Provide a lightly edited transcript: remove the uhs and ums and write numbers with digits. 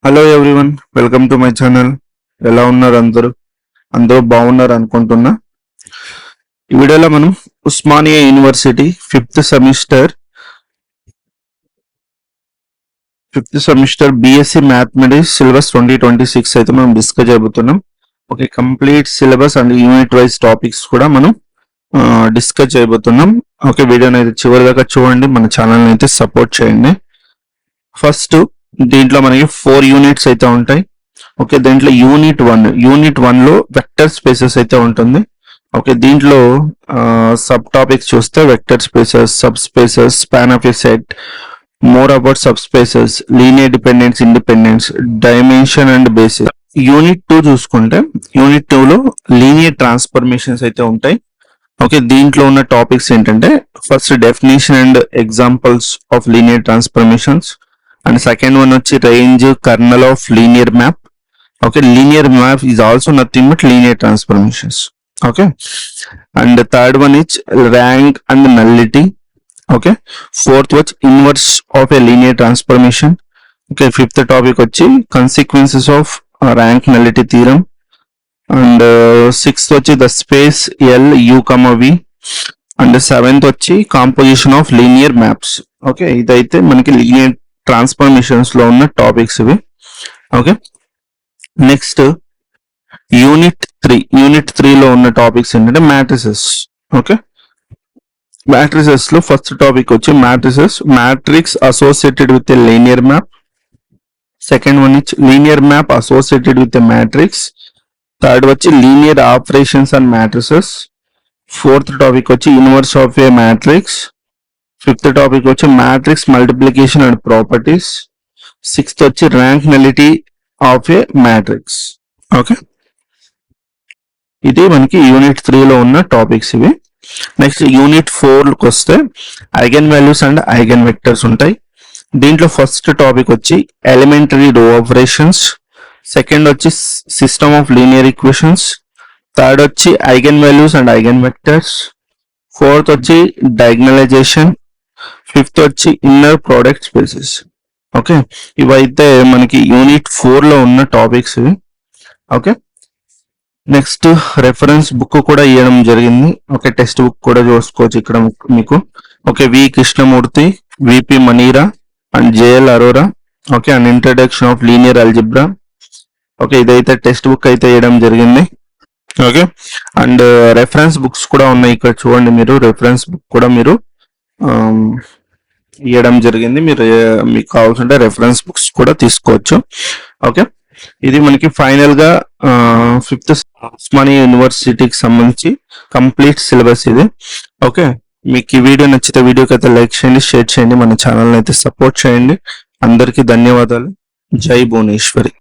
Hello everyone, welcome to my channel. ఎలా ఉన్నారు అందరూ బాగున్నారు అనుకుంటున్నా. ఈ వీడియోలో మనం Osmania university fifth semester BSc mathematics syllabus 2026 అయితే మనం డిస్కస్ చేయబోతున్నాం. Okay, complete syllabus and unit wise topics కూడా మనం డిస్కస్ చేయబోతున్నాం. ఓకే, వీడియోని అయితే చివరి దాకా చూడండి, మన ఛానల్ని అయితే సపోర్ట్ చేయండి. ఫస్ట్ దీంట్లో మనకి 4 యూనిట్స్ అయితే ఉంటాయి. ఓకే, దీంట్లో యూనిట్ వన్ లో వెక్టర్ స్పేసెస్ అయితే ఉంటుంది. ఓకే, దీంట్లో సబ్ టాపిక్స్ చూస్తే vector spaces, sub spaces, span of a set, more about sub spaces, linear dependence, independence, dimension and basis. Unit 2 చూసుకుంటే యూనిట్ 2 లో లీనియర్ ట్రాన్స్ఫర్మేషన్స్ అయితే ఉంటాయి. ఓకే, దీంట్లో ఉన్న టాపిక్స్ ఏంటంటే first definition and examples of linear transformations, and second one వచ్చి range kernel of linear map. Okay, linear map is also nothing but linear transformations. Okay, and the third one is rank and nullity. Okay, fourth was inverse of a linear transformation. Okay, fifth topic వచ్చి consequences of rank nullity theorem, and sixth వచ్చి the space L U comma V, and seventh వచ్చి composition of linear maps. Okay, ఇదైతే మనకి linear transformations లో ఉన్న topics ఇవి. Okay, next unit 3 లో ఉన్న టాపిక్స్ ఏంటంటే మ్యాట్రిసెస్. ఓకే, మ్యాట్రిసెస్ లో ఫస్ట్ టాపిక్ వచ్చి matrix associated with a linear map. Second one which linear map associated with a matrix. Third వచ్చి linear operations and matrices. Fourth topic వచ్చి inverse of a matrix. Fifth topic వచ్చి matrix multiplication and properties. Sixth వచ్చి rank nullity of a matrix. Okay, ఇది మనకి unit 3 లో ఉన్న topics ఇవి. Next unit 4కి వస్తే eigenvalues and eigenvectors ఉంటాయి. దీంట్లో ఫస్ట్ టాపిక్ వచ్చి ఎలిమెంటరీ రో ఆపరేషన్స్. సెకండ్ వచ్చి system of linear equations. Third వచ్చి eigenvalues and eigenvectors. Fourth వచ్చి డయాగ్నలైజేషన్. ఫిఫ్త్ వచ్చి ఇన్నర్ ప్రోడక్ట్ స్పేసెస్. ఓకే, ఇవైతే మనకి యూనిట్ 4 లో ఉన్న టాపిక్స్ ఇవి. ఓకే, నెక్స్ట్ రెఫరెన్స్ బుక్ కూడా ఇవ్వడం జరిగింది. ఓకే, టెక్స్ట్ బుక్ కూడా చూసుకోవచ్చు ఇక్కడ మీకు. ఓకే, వి కృష్ణమూర్తి, విపి మనీరా and JL Arora. Okay, and introduction of linear algebra. Okay, ఇదైతే టెక్స్ట్ బుక్ అయితే ఇవ్వడం జరిగింది. ఓకే, అండ్ రెఫరెన్స్ బుక్స్ కూడా ఉన్నాయి ఇక్కడ చూడండి. మీరు రెఫరెన్స్ బుక్ కూడా మీరు ఇవ్వడం జరిగింది. మీకు కావాల్సింటే రెఫరెన్స్ బుక్స్ కూడా తీసుకోవచ్చు. ఓకే, ఇది మనకి ఫైనల్ గా ఫిఫ్త్ ఉస్మానియా యూనివర్సిటీకి సంబంధించి కంప్లీట్ సిలబస్ ఇది. ఓకే, మీకు ఈ వీడియో నచ్చితే వీడియోకి అయితే లైక్ చేయండి, షేర్ చేయండి, మన ఛానల్ని అయితే సపోర్ట్ చేయండి. అందరికీ ధన్యవాదాలు. జై భువనేశ్వరి.